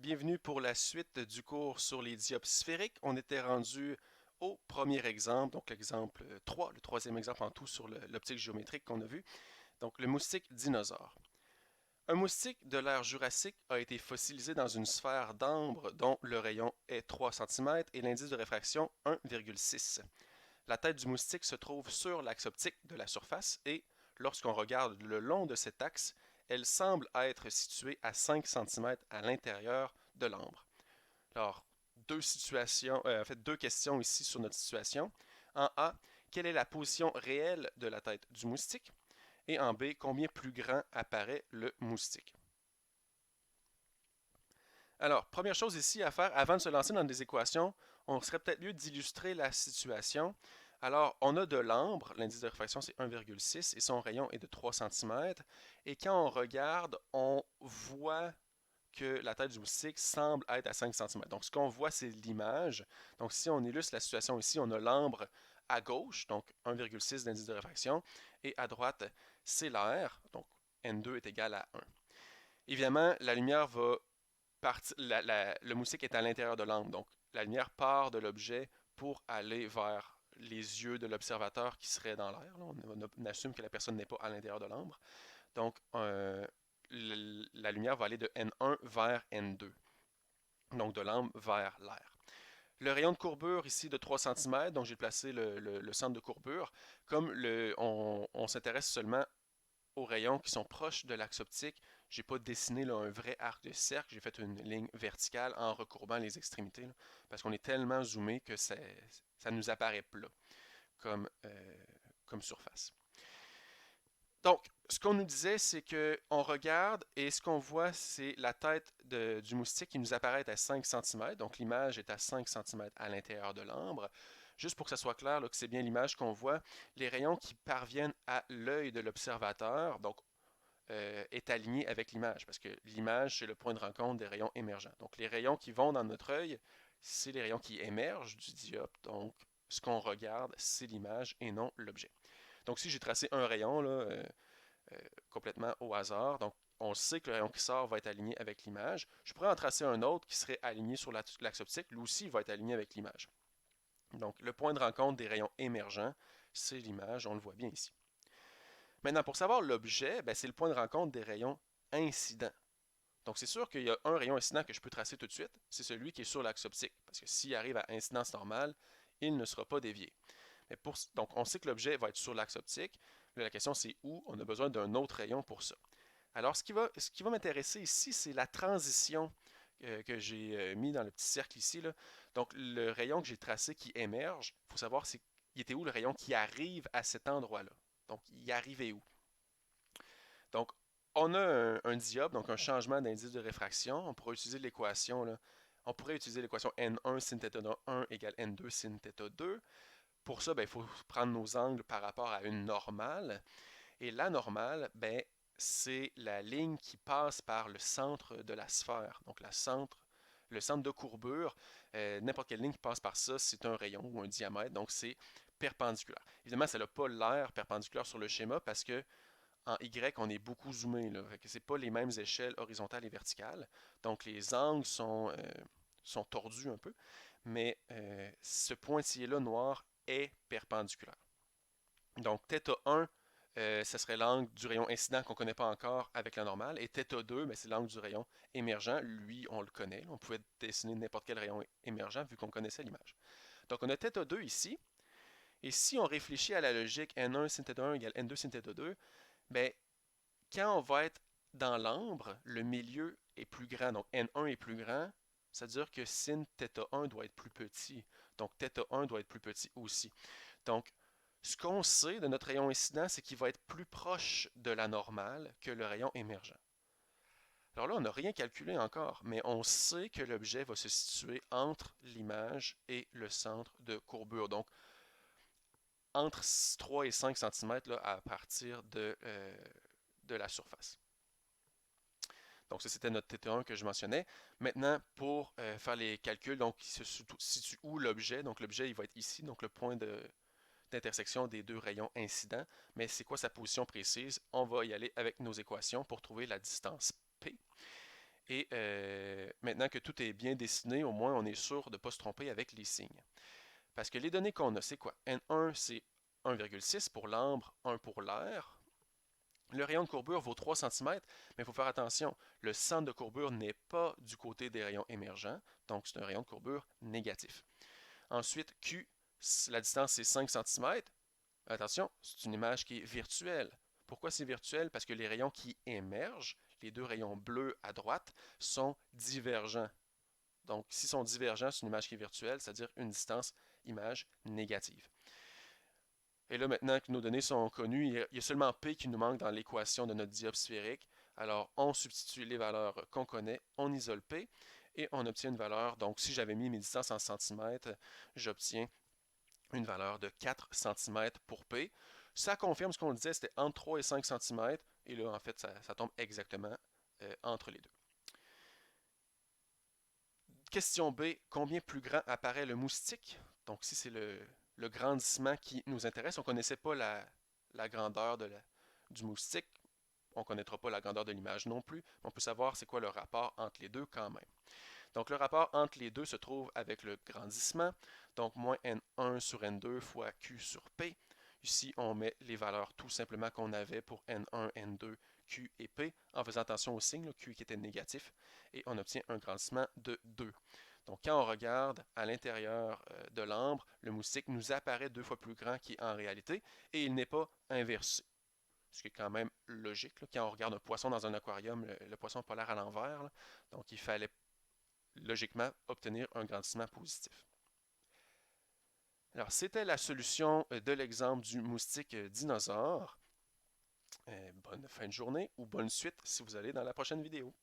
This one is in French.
Bienvenue pour la suite du cours sur les diopes sphériques. On était rendu au premier exemple, donc l'exemple 3, le troisième exemple en tout sur l'optique géométrique qu'on a vu. Donc le moustique dinosaure. Un moustique de l'ère jurassique a été fossilisé dans une sphère d'ambre dont le rayon est 3 cm et l'indice de réfraction 1,6. La tête du moustique se trouve sur l'axe optique de la surface et, lorsqu'on regarde le long de cet axe, elle semble être située à 5 cm à l'intérieur de l'ambre. Alors, deux questions ici sur notre situation. En A, quelle est la position réelle de la tête du moustique? Et en B, combien plus grand apparaît le moustique? Alors, première chose ici à faire, avant de se lancer dans des équations, on serait peut-être mieux d'illustrer la situation. Alors, on a de l'ambre, l'indice de réfraction c'est 1,6 et son rayon est de 3 cm. Et quand on regarde, on voit que la tête du moustique semble être à 5 cm. Donc, ce qu'on voit, c'est l'image. Donc, si on illustre la situation ici, on a l'ambre à gauche, donc 1,6 d'indice de réfraction, et à droite, c'est l'air, donc N2 est égal à 1. Évidemment, la lumière va partir, le moustique est à l'intérieur de l'ambre, donc la lumière part de l'objet pour aller vers les yeux de l'observateur qui serait dans l'air. On assume que la personne n'est pas à l'intérieur de l'ambre. Donc, la lumière va aller de N1 vers N2, donc de l'ambre vers l'air. Le rayon de courbure ici de 3 cm, donc j'ai placé le centre de courbure. Comme on s'intéresse seulement aux rayons qui sont proches de l'axe optique, j'ai pas dessiné là, un vrai arc de cercle, j'ai fait une ligne verticale en recourbant les extrémités, là, parce qu'on est tellement zoomé que ça nous apparaît plat comme surface. Donc, ce qu'on nous disait, c'est qu'on regarde et ce qu'on voit, c'est la tête du moustique qui nous apparaît à 5 cm. Donc, l'image est à 5 cm à l'intérieur de l'ambre. Juste pour que ça soit clair là, que c'est bien l'image qu'on voit, les rayons qui parviennent à l'œil de l'observateur, donc est aligné avec l'image, parce que l'image, c'est le point de rencontre des rayons émergents. Donc, les rayons qui vont dans notre œil, c'est les rayons qui émergent du dioptre. Donc, ce qu'on regarde, c'est l'image et non l'objet. Donc, si j'ai tracé un rayon, là, euh, complètement au hasard. Donc, on sait que le rayon qui sort va être aligné avec l'image. Je pourrais en tracer un autre qui serait aligné sur l'axe optique. Lui aussi va être aligné avec l'image. Donc, le point de rencontre des rayons émergents, c'est l'image. On le voit bien ici. Maintenant, pour savoir l'objet, ben, c'est le point de rencontre des rayons incidents. Donc, c'est sûr qu'il y a un rayon incident que je peux tracer tout de suite. C'est celui qui est sur l'axe optique. Parce que s'il arrive à incidence normale, il ne sera pas dévié. Donc, on sait que l'objet va être sur l'axe optique. Là, la question, c'est où? On a besoin d'un autre rayon pour ça. Alors, ce qui va m'intéresser ici, c'est la transition que j'ai mis dans le petit cercle ici, là. Donc, le rayon que j'ai tracé qui émerge, il faut savoir il était où le rayon qui arrive à cet endroit-là. Donc, il arrivait où? Donc, on a un dioptre, donc un changement d'indice de réfraction. On pourrait utiliser l'équation, là. On pourrait utiliser l'équation N1 sin θ 1 égale N2 sin θ 2. Pour ça, ben, il faut prendre nos angles par rapport à une normale. Et la normale, ben, c'est la ligne qui passe par le centre de la sphère. Donc le centre de courbure, n'importe quelle ligne qui passe par ça, c'est un rayon ou un diamètre, donc c'est perpendiculaire. Évidemment, ça n'a pas l'air perpendiculaire sur le schéma parce que en Y, on est beaucoup zoomé. Ce n'est pas les mêmes échelles horizontales et verticales. Donc les angles sont tordus un peu, mais ce pointillé-là noir est perpendiculaire. Donc θ1, ce serait l'angle du rayon incident qu'on ne connaît pas encore avec la normale. Et θ2, ben, c'est l'angle du rayon émergent. Lui, on le connaît. On pouvait dessiner n'importe quel rayon émergent vu qu'on connaissait l'image. Donc, on a θ2 ici. Et si on réfléchit à la logique N1 sin θ1 égale N2 sin θ2, ben, quand on va être dans l'ambre, le milieu est plus grand. Donc, N1 est plus grand. C'est-à-dire que sin θ1 doit être plus petit. Donc, θ1 doit être plus petit aussi. Donc, ce qu'on sait de notre rayon incident, c'est qu'il va être plus proche de la normale que le rayon émergent. Alors là, on n'a rien calculé encore, mais on sait que l'objet va se situer entre l'image et le centre de courbure. Donc, entre 3 et 5 cm là, à partir de la surface. Donc, ça, c'était notre θ1 que je mentionnais. Maintenant, pour faire les calculs, donc, il se situe où l'objet? Donc, l'objet, il va être ici, donc le point d'intersection des deux rayons incidents. Mais c'est quoi sa position précise? On va y aller avec nos équations pour trouver la distance P. Et maintenant que tout est bien dessiné, au moins on est sûr de ne pas se tromper avec les signes. Parce que les données qu'on a, c'est quoi? N1, c'est 1,6 pour l'ambre, 1 pour l'air. Le rayon de courbure vaut 3 cm, mais il faut faire attention, le centre de courbure n'est pas du côté des rayons émergents, donc c'est un rayon de courbure négatif. Ensuite, Q, la distance c'est 5 cm. Attention, c'est une image qui est virtuelle. Pourquoi c'est virtuel? Parce que les rayons qui émergent, les deux rayons bleus à droite, sont divergents. Donc, s'ils sont divergents, c'est une image qui est virtuelle, c'est-à-dire une distance image négative. Et là, maintenant que nos données sont connues, il y a seulement P qui nous manque dans l'équation de notre diode sphérique. Alors, on substitue les valeurs qu'on connaît, on isole P, et on obtient une valeur. Donc, si j'avais mis mes distances en centimètres, j'obtiens une valeur de 4 cm pour P. Ça confirme ce qu'on disait, c'était entre 3 et 5 cm. Et là, en fait, ça tombe exactement entre les deux. Question B, combien plus grand apparaît le moustique? Donc, si c'est le grandissement qui nous intéresse, on ne connaissait pas la grandeur du moustique. On ne connaîtra pas la grandeur de l'image non plus. Mais on peut savoir c'est quoi le rapport entre les deux quand même. Donc, le rapport entre les deux se trouve avec le grandissement. Donc, moins N1 sur N2 fois Q sur P. Ici, on met les valeurs tout simplement qu'on avait pour N1, N2, Q et P, en faisant attention au signe, Q qui était négatif, et on obtient un grandissement de 2. Donc, quand on regarde à l'intérieur de l'ambre, le moustique nous apparaît 2 fois plus grand qu'il est en réalité, et il n'est pas inversé. Ce qui est quand même logique. Là. Quand on regarde un poisson dans un aquarium, le poisson polaire à l'envers, là, donc il fallait logiquement obtenir un grandissement positif. Alors, c'était la solution de l'exemple du moustique dinosaure. Bonne fin de journée ou bonne suite si vous allez dans la prochaine vidéo.